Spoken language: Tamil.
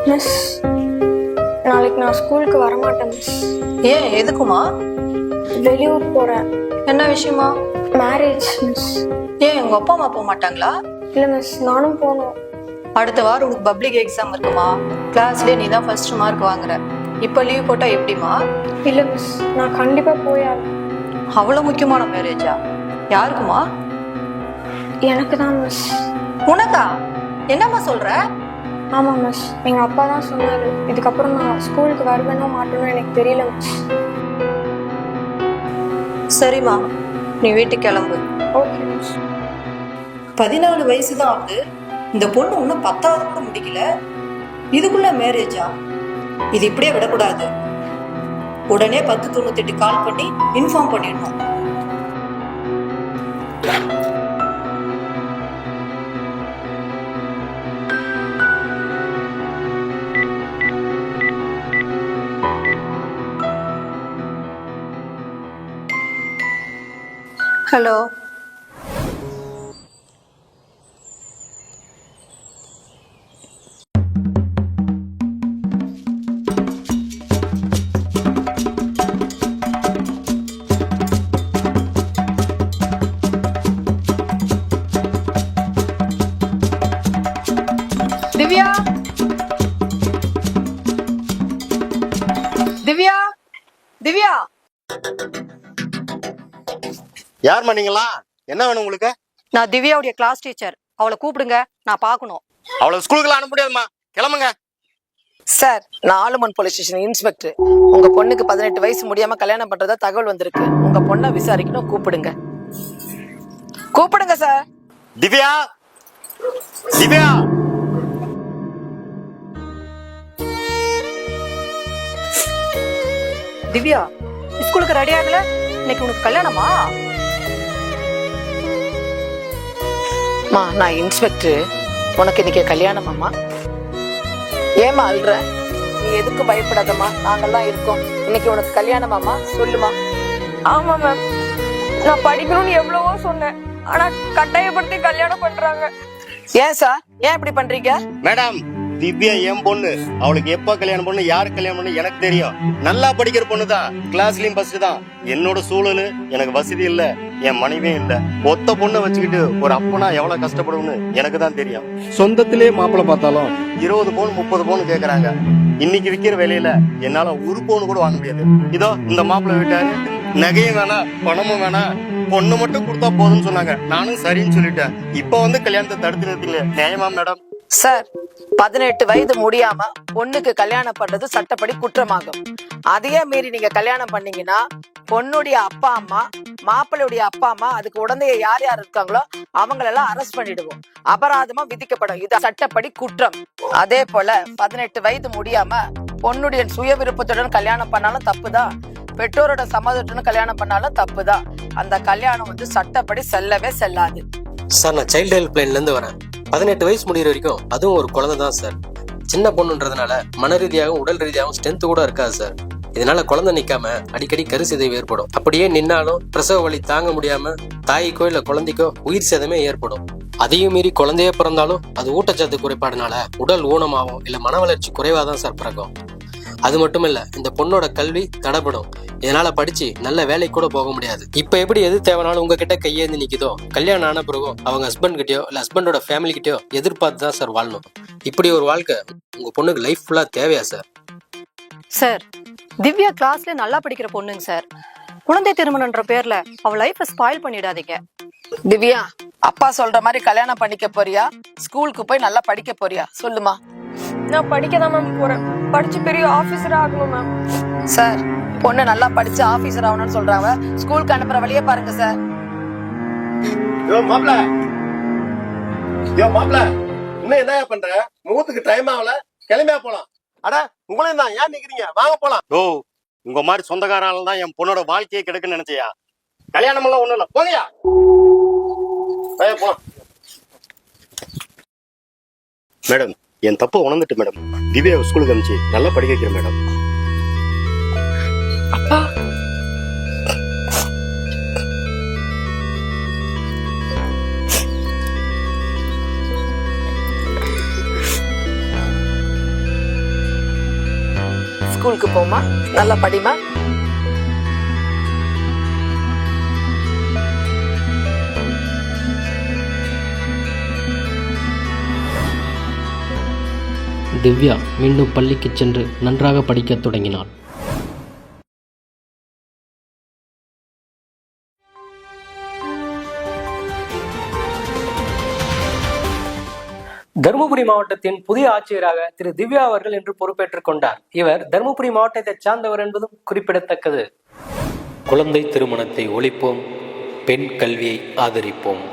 மிஸ், நாளைக்கு நான் ஸ்கூலுக்கு வரமாட்டேன் மிஸ். ஏன் எதுக்குமா? வெளியூர் போறேன். என்ன விஷயமா? Marriage miss. ஏன் உங்க அப்பா அம்மா போக மாட்டாங்களா? இல்லை மிஸ், நானும் போகணும். அடுத்த வாரம் உனக்கு பப்ளிக் எக்ஸாம் இருக்குமா? கிளாஸ்லயே நீ தான் ஃபர்ஸ்ட் மார்க் வாங்குற. இப்ப லீவ் போட்டா எப்படிமா? இல்லை மிஸ், நான் கண்டிப்பா போயாகும். அவ்வளவு முக்கியமான மேரேஜா? யாருக்குமா? எனக்கு தான் மிஸ். உனக்கா? என்னம்மா சொல்ற? ஆமா மிஸ், எங்க அப்பா தான் சொன்னாரு. இதுக்கப்புறம் நான் ஸ்கூலுக்கு வருவேனோ மாட்டேனோ எனக்கு தெரியல மிஸ். சரிம்மா, நீ வீட்டுக்கு கிளம்பு. Okay miss. 14 வயசு தான் ஆகுது. இந்த பொண்ணு இன்னும் 10வது கூட முடிக்கல. இதுக்குள்ள மேரேஜா? இது இப்படியே விடக்கூடாது. உடனே 1098 கால் பண்ணி இன்ஃபார்ம் பண்ணிடணும். ஹலோ. திவ்யா, திவ்யா, திவ்யா. யார் பண்ணீங்களா? என்ன வேணும் உங்களுக்கு? நான் திவ்யாவுடைய கிளாஸ் டீச்சர். அவளை கூப்பிடுங்க, நான் பார்க்கணும். அவளை ஸ்கூலுக்கு அனுப்ப முடியாதுமா, கிளம்புங்க. சார், நான் ஆலுமன் போலீஸ் ஸ்டேஷன் இன்ஸ்பெக்டர். உங்க பொண்ணுக்கு 18 வயசு முடியாம கல்யாணம் பண்றதா தகவல் வந்திருக்கு. உங்க பொண்ணை விசாரிக்கணும், கூப்பிடுங்க. கூப்பிடுங்க சார். திவ்யா, திவ்யா. திவ்யா, ஸ்கூலுக்கு ரெடி ஆகல? இன்னைக்கு உனக்கு கல்யாணமா? மா, நான் இன்ஸ்பெக்டர். உனக்கு இன்னைக்கு கல்யாணமாம்மா? ஏமா அல்ற? நீ எதுக்கு பயப்படாதம்மா, நாங்கெல்லாம் இருக்கோம். இன்னைக்கு உனக்கு கல்யாணமாம்மா? சொல்லுமா. ஆமா மேம், நான் படிக்கணும்னு எவ்வளவோ சொன்னேன். ஆனா கட்டாயப்படுத்தி கல்யாணம் பண்றாங்க. ஏன் சார், ஏன் இப்படி பண்றீங்க? மேடம், திவ்யா என் பொண்ணு. அவளுக்கு எப்ப கல்யாணம் பண்ணு, யாரு கல்யாணம் பண்ணு எனக்கு தெரியும். நல்லா படிக்கிற பொண்ணு தான், கிளாஸ்லயும் ஃபர்ஸ்ட் தான். என்னோட சூழல் எனக்கு வசதி இல்ல, என் மனைவியும் இல்ல. ஒத்த பொண்ணை வச்சுக்கிட்டு ஒரு அப்பனா எவ்வளவு கஷ்டப்படும்னு எனக்கு தான் தெரியும். சொந்தத்திலே மாப்பிள்ளை பார்த்தாலும் 20 பவுன் 30 பவுன் கேக்குறாங்க. இன்னைக்கு விக்கிற விலையில என்னால ஒரு பவுன் கூட வாங்க முடியாது. இதோ இந்த மாப்பிள்ளை வீட்டாரு நகையும் வேணாம், பணமும் வேணாம், பொண்ணு மட்டும் கொடுத்தா போதும்னு சொன்னாங்க. நானும் சரின்னு சொல்லிட்டேன். இப்ப வந்து கல்யாணத்தை தடுத்து நிறுத்தீங்க, நியாயமா மேடம்? சார், 18 வயது முடியாம பொண்ணுக்கு கல்யாணம் பண்றது சட்டப்படி குற்றமாகும். அதையே மீறி நீங்க கல்யாணம் பண்ணீங்கன்னா பொண்ணுடைய அப்பா அம்மா, மாப்பிள்ளையுடைய அப்பா அம்மா, அதுக்கு உடந்தைய யார் யார் இருக்காங்களோ அவங்களெல்லாம் அரெஸ்ட் பண்ணிடுவோம். அபராதமா விதிக்கப்படும். இது சட்டப்படி குற்றம். அதே போல 18 வயது முடியாம பொண்ணுடைய சுய விருப்பத்துடன் கல்யாணம் பண்ணாலும் தப்புதான். பெற்றோரோட சம்மதத்துடன் கல்யாணம் பண்ணாலும் தப்புதான். அந்த கல்யாணம் வந்து சட்டப்படி செல்லவே செல்லாது. சார், நான் சைல்டு ஹெல்ப் லைன்ல இருந்து வரேன். 18 வயசு முடிகிற வரைக்கும் அதுவும் ஒரு குழந்தை தான் சார். சின்ன பொண்ணுன்றதுனால மன ரீதியாகவும் உடல் ரீதியாகவும் ஸ்ட்ரென்த் கூட இருக்காது சார். இதனால குழந்தை நிக்காம அடிக்கடி கருச்சிதைவு ஏற்படும். அப்படியே நின்னாலும் பிரசவ வலி தாங்க முடியாம தாய்க்கோ இல்ல குழந்தைக்கோ உயிர் சேதமே ஏற்படும். அதையும் மீறி குழந்தையே பிறந்தாலும் அது ஊட்டச்சத்து குறைபாடுனால உடல் ஊனமாகும் இல்ல மன வளர்ச்சி குறைவாதான் சார் பிறக்கும். அது மட்டும் இல்ல, இந்த பொண்ணோட கல்வி தடைப்படும். இதனால படிச்சு நல்ல வேலைக்கு கூட போக முடியாது. இப்ப எப்படி எது தேவைனாலும் உங்ககிட்ட கையேந்து நிக்குதோ, கல்யாணம் ஆன பிறகும் அவங்க ஹஸ்பண்ட் கிட்டயோ இல்ல ஹஸ்பண்டோட ஃபேமிலி கிட்டயோ எதிர்பார்த்து தான் சார் வாழணும். இப்படி ஒரு வாழ்க்கை உங்க பொண்ணுக்கு லைஃப் ஃபுல்லா தேவையா சார்? சார், திவ்யா கிளாஸ்ல நல்லா படிக்கிற பொண்ணுங்க சார். குழந்தை திருமணம்ன்ற பேர்ல அவ லைஃப ஸ்பாயில் பண்ணிடாதீங்க. திவ்யா, அப்பா சொல்ற மாதிரி கல்யாணம் பண்ணிக்க போறியா, ஸ்கூலுக்கு போய் நல்லா படிக்க போறியா? சொல்லுமா. நான் படிக்க தான் மேம் போறேன். படிச்சு பெரிய ஆபீசரா ஆகணும் மேம். சார், பொண்ணு நல்லா படிச்சு ஆபீசர் ஆகணும்னு சொல்றாங்க. ஸ்கூலுக்கு அனுப்புற வழியே பாருங்க சார். மாப்பிள்ள, இன்னும் என்ன பண்ற? முகத்துக்கு டைம் ஆகல, கிளம்பியா போலாம். அட, உங்களையும் தான், ஏன் நிக்கிறீங்க? வாங்க போலாம். ஓ, உங்க மாதிரி சொந்தக்காரால தான் என் பொண்ணோட வாழ்க்கையை கெடுக்குன்னு நினைச்சியா? கல்யாணம் எல்லாம் ஒண்ணும் இல்ல, போங்கயா போலாம். மேடம், என் தப்பு உணர்ந்துட்டு மேடம். திவ்யா ஸ்கூலுக்கு அனுப்பிச்சு நல்லா படிக்க வைக்கிறேன் மேடம். அப்பா, ஸ்கூலுக்கு போமா, நல்லா படிமா. திவ்யா மீண்டும் பள்ளிக்கு சென்று நன்றாக படிக்கத் தொடங்கினாள். தருமபுரி மாவட்டத்தின் புதிய ஆட்சியராக திரு திவ்யா அவர்கள் இன்று பொறுப்பேற்றுக் கொண்டார். இவர் தருமபுரி மாவட்டத்தை சார்ந்தவர் என்பதும் குறிப்பிடத்தக்கது. குழந்தை திருமணத்தை ஒழிப்போம், பெண் கல்வியை ஆதரிப்போம்.